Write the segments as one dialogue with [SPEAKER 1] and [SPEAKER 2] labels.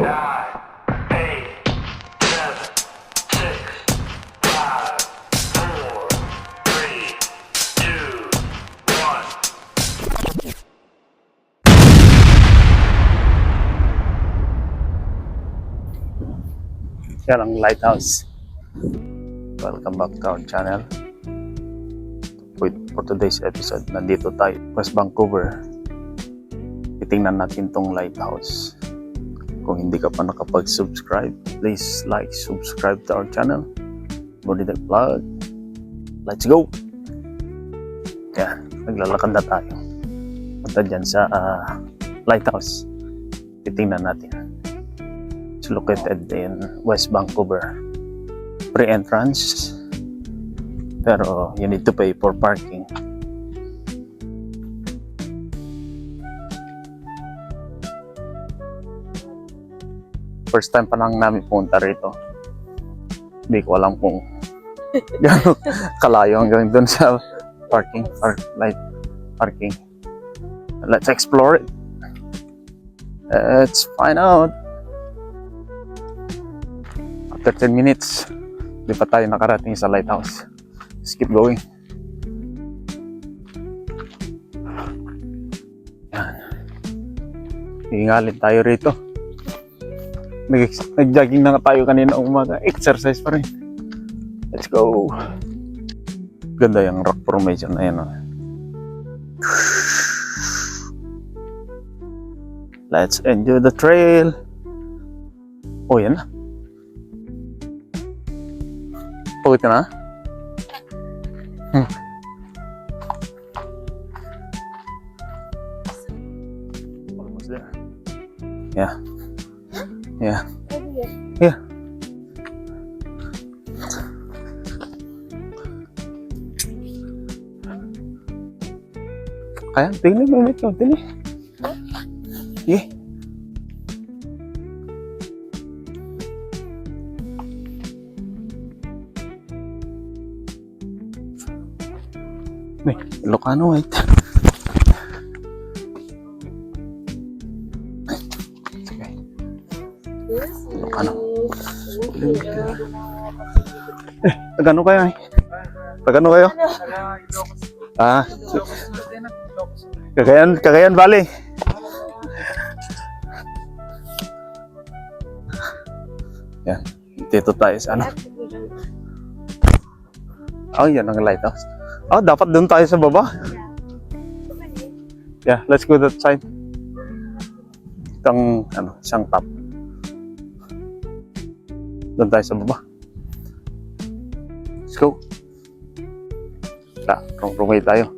[SPEAKER 1] nine, eight, seven, six, five, four, three, two, one.
[SPEAKER 2] Yan ang lighthouse. Welcome back to our channel. For today's episode, nandito tayo, West Vancouver. Titingnan natin tong lighthouse. Kung hindi ka pa nakapag-subscribe, please like, subscribe to our channel. Burideck Vlog. Let's go! Yan, naglalakad na tayo. Punta dyan sa lighthouse. Titingnan natin. It's located in West Vancouver. Free entrance, pero you need to pay for parking. First time pa lang namin punta rito. Hindi ko alam kung gano'ng kalayo hanggang doon sa parking. Let's explore it. Let's find out. After 10 minutes, di pa tayo nakarating sa lighthouse. Let's keep going. Yan. Hingalin tayo rito. Nag-jogging na nga tayo kanina umaga. Exercise pa rin. Let's go. Ganda yung rock formation na yan. Let's enjoy the trail. Oh, yan na. Pagod ka na? Almost there. Yeah. Yeah. Yeah. Kaya, tingnan mo ito. Tingnan. Yeah. May Ilocano White. Sige. Ilocano. Tagano kayo eh? Tagano kayo? Ah. Cagayan Valley. Yan. Dito tayo sa ano? Oh, yan ang lighthouse. Oh, dapat doon tayo sa baba. Yeah, let's go that side. Itong, isang top. Doon tayo sa baba. Let's go. Rumay tayo.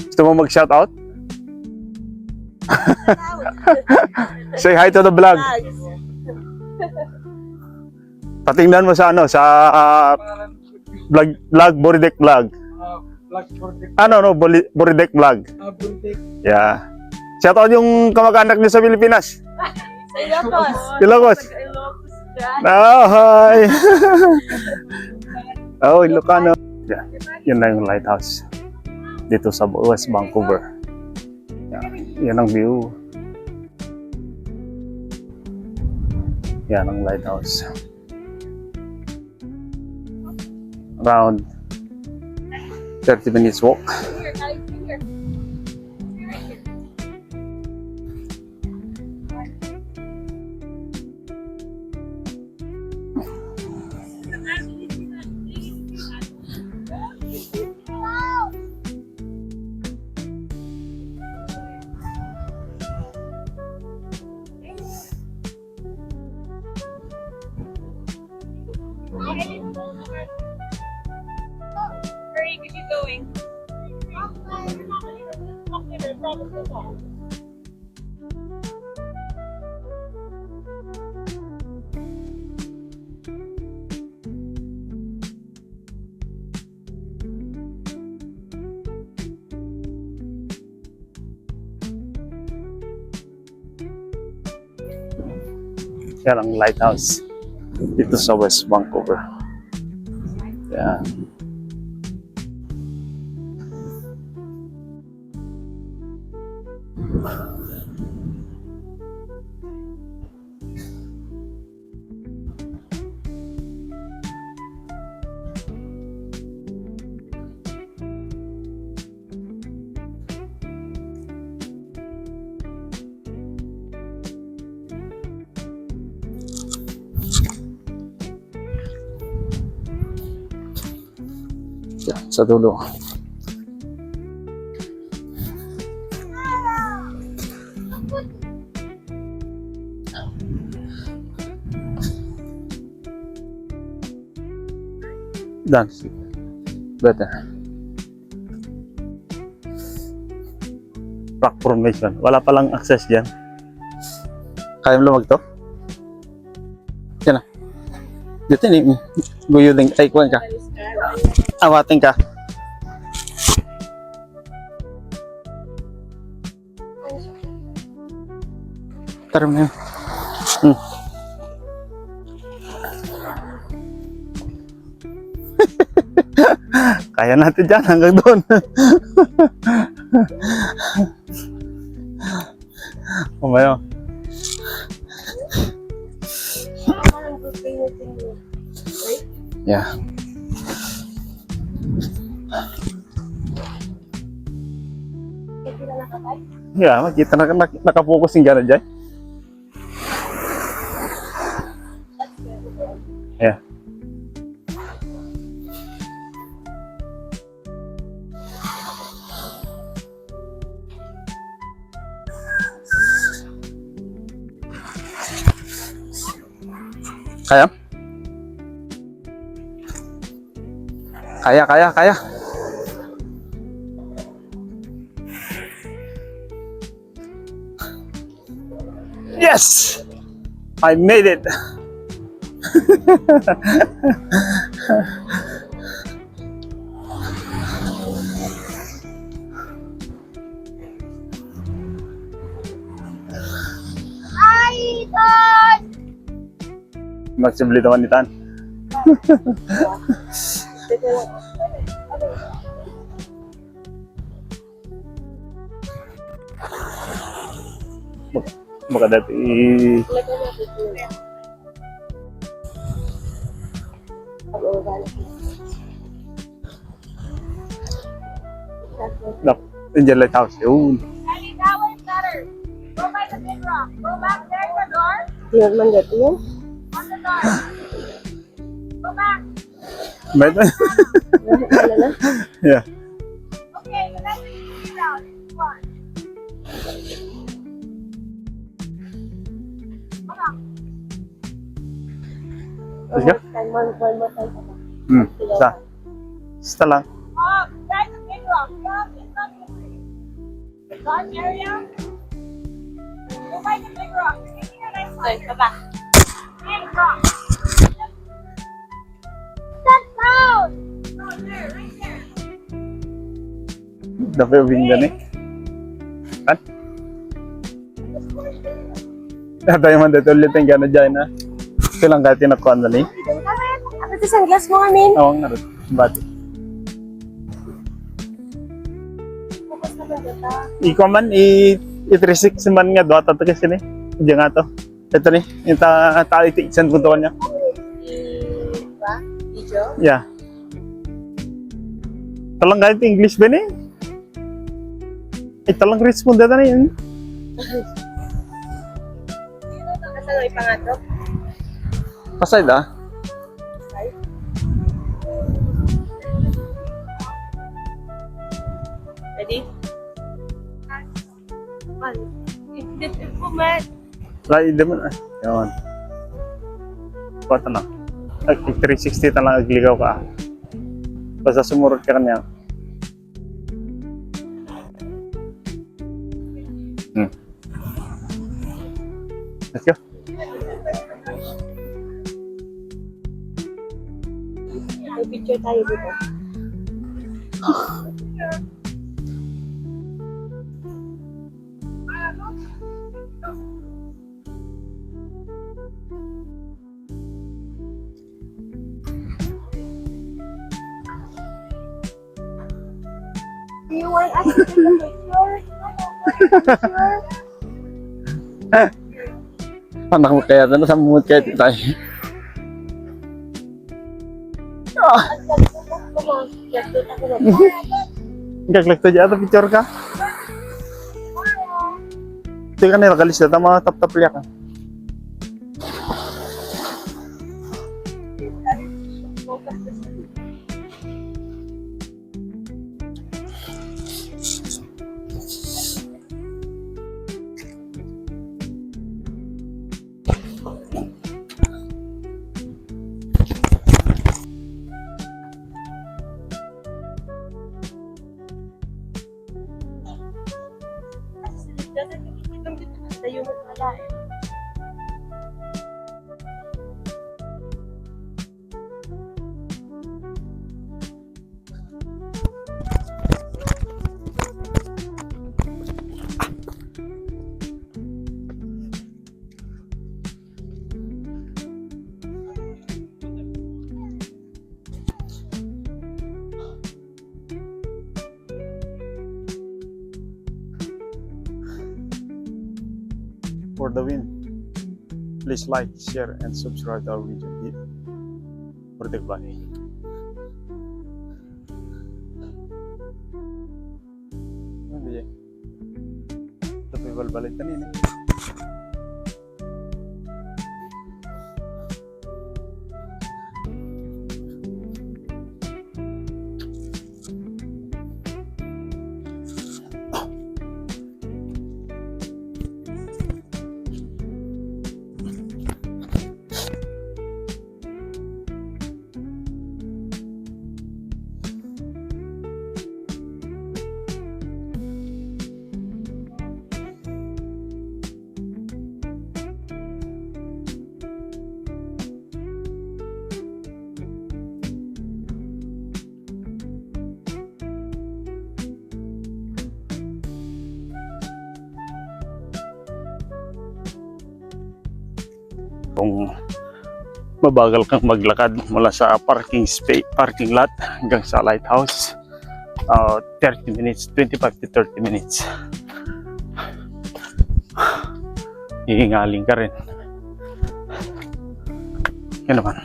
[SPEAKER 2] Gusto mo mag-shoutout? Say hi to the vlog. Patingnan mo sa vlog Burideck Vlog. Burideck Vlog. Yeah. Shout out yung kamag-anak niyo sa Pilipinas. Ilocos. Oh, hi. Oh, Ilocano. Yeah. Yan na yung lighthouse. Dito sa West Vancouver. Yeah. Yan ang view. Yan ang lighthouse. Around 30 minutes walk.
[SPEAKER 3] Where are you going?
[SPEAKER 2] Yan ang lighthouse dito sa West Vancouver. Yan. Yan, sa dulo. That's better. Rock formation. Wala palang access dyan. Kaya mo lumag to? Yan na. Dito ni guyuding. Ay, kuhan ka. Awating ka. Tara mo na yun. Kaya natin dyan hanggang doon. Umayo. Yeah. Yeah, makita na nakapokus yung gano'n dyan. Yeah. Kaya? Kaya. Yes! I made it! Magsibli naman ni Tan. Baka dati Angel Lighthouse. Yun.
[SPEAKER 3] Daddy, that way's better. Go by the big rock. Go back there, the door.
[SPEAKER 4] Yun man dito yun.
[SPEAKER 3] On the door. Go back.
[SPEAKER 2] Right?
[SPEAKER 4] Ano na?
[SPEAKER 2] Yeah.
[SPEAKER 3] Okay, the next round is one. Come on.
[SPEAKER 2] Let's go.
[SPEAKER 4] One more time.
[SPEAKER 2] Isa lang.
[SPEAKER 3] There's the big rock. Stop. It's not easy. The dark area. Go by the big rock. You're getting a nice one. Go back. Big rock. Step down. No, there, right there.
[SPEAKER 2] Dapat yung gani. Kan? Tayo man dito ulit yung gana dyan ha. Ito lang kahit tinakuan na ni.
[SPEAKER 4] Ako ito sunglass mo amin.
[SPEAKER 2] Awang nga rin. Bati.
[SPEAKER 4] Focus naman dito.
[SPEAKER 2] Ikaw man, i-360 man nga. Dua tato kasi ni. Diyan nga to. Ito ni. Yung talitiksan punto niya.
[SPEAKER 4] Ba? Video?
[SPEAKER 2] Yeah. Ito lang kahit English ba ni? Ito lang responde na yun.
[SPEAKER 4] Nasa nga ipangato?
[SPEAKER 2] Pasay da.
[SPEAKER 4] Ready? One. It's improvement.
[SPEAKER 2] Lai di mo na. Yun. Kuwata na. 360 na lang agligaw ka. Basta sumurot ka kanya. Let's go.
[SPEAKER 4] May picture tayo dito. Do you want us to take a picture?
[SPEAKER 2] Anak mo kaya na sa mumut kaya tayo. Gaglag to dyan. Ito picture ka. Ito ka nila kalis na. Mga tap-tap liya ka.
[SPEAKER 4] that.
[SPEAKER 2] For the win. Please like, share, and subscribe to our video. Protect by. Hindi. Tapi balik kanina. Kung mabagal kang maglakad mula sa parking lot hanggang sa lighthouse, 30 minutes, 25 to 30 minutes. Hihingaling ka rin. Yan naman.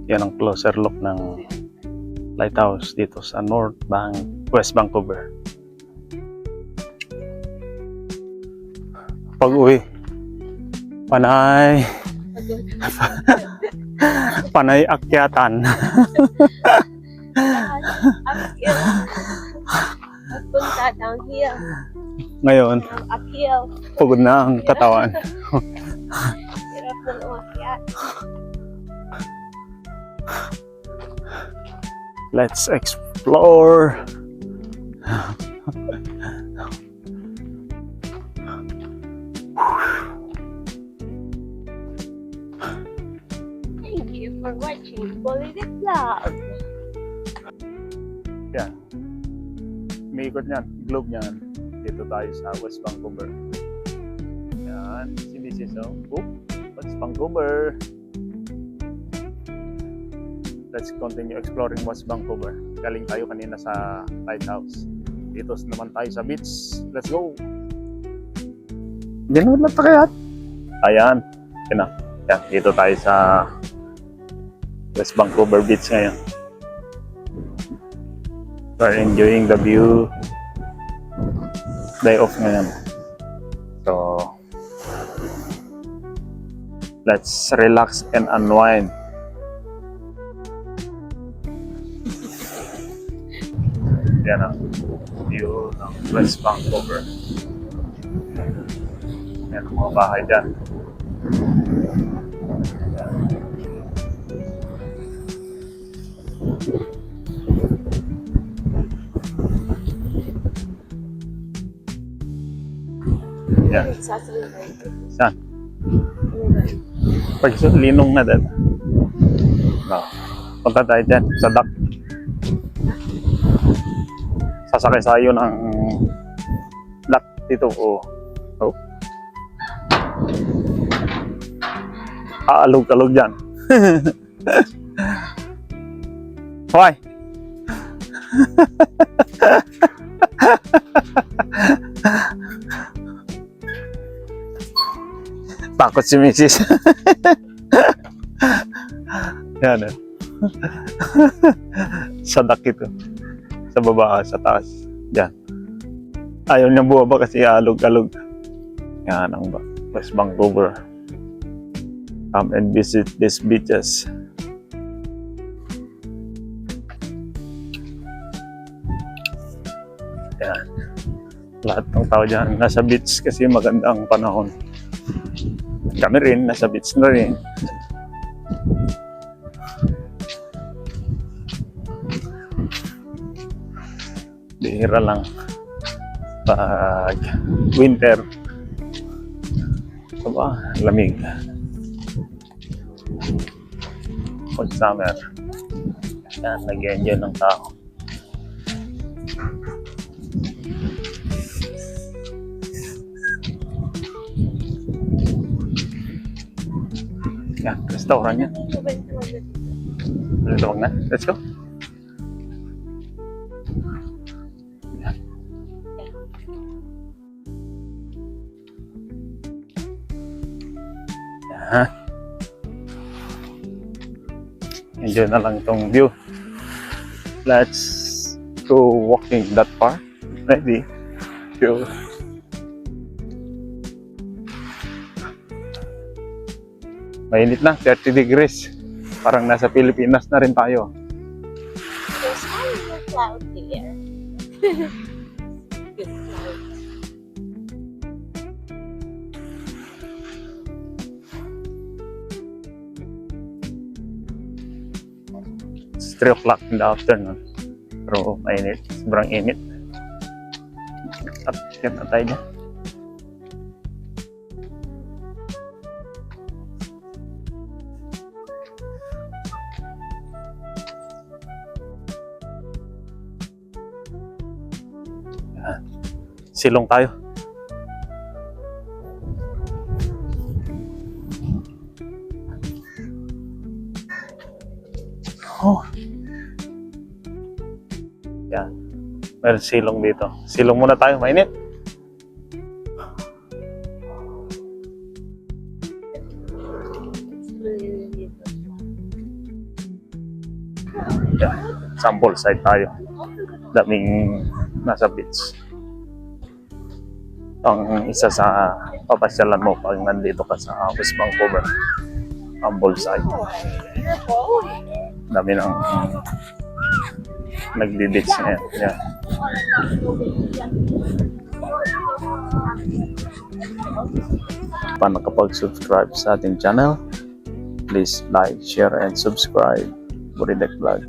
[SPEAKER 2] Yan ang closer look ng lighthouse dito sa West Vancouver. Pag-uwi, panay akyatan.
[SPEAKER 4] Uphill. Punta down here.
[SPEAKER 2] Ngayon,
[SPEAKER 4] Uphill.
[SPEAKER 2] pagod na ang katawan.
[SPEAKER 4] Hirap na umakyat.
[SPEAKER 2] Let's explore.
[SPEAKER 4] Thank you for watching Politic Vlog.
[SPEAKER 2] Yan. Umiikot niyan, globe niyan. Dito tayo sa West Vancouver. Yan, si Mrs. West Vancouver. Let's continue exploring West Vancouver. Galing tayo kanina sa lighthouse. Dito naman tayo sa beach. Let's go! Diyan wala pa kaya? Ayan. Yan. Yan. Dito tayo sa West Vancouver Beach ngayon. We're enjoying the view. Day off ngayon. So, let's relax and unwind. Yan ang view ng West Vancouver. Yan ang mga bahay dyan. Yan. Saan? Pag linong na din. No. Punta tayo dyan sa dock. Sasakay sa iyo ng dock dito. Oh. Aalog-alog dyan. Hoy! Takot si Mrs. Yan eh. Sa dock ito. Sa baba, sa taas. Yan. Ayaw niya bumaba kasi alog-alog. Yan ang West Vancouver. Come and visit these beaches. Yan. Lahat ng tao dyan nasa beach kasi maganda ang panahon. Kami rin, nasa beach na rin. Bihira lang Pag winter, aba, lamig. Pag summer, yan, nag-enjoy ng tao. Yan, restaurant yan. Luwag na. Let's go. Yan. Yan. Enjoy na lang itong view. Let's go walking that far. Ready? Go. Mainit na, 30 degrees. Parang nasa Pilipinas na rin tayo.
[SPEAKER 4] There's a little cloud there. Good cloud.
[SPEAKER 2] It's 3 o'clock in the afternoon. Pero mainit, sobrang init. At yan na tayo dyan. Yan. Silong tayo. Oh. Yan. Meron silong dito. Silong muna tayo, mainit. Yan. Sample side tayo. Daming nasa beach. Ang isa sa papasyalan mo pag nandito ka sa West Vancouver. Humble side. Dami ng nagdi-ditch ngayon. Yeah. Pa nakapag-subscribe sa ating channel, please like, share, and subscribe. Buridek Vlog.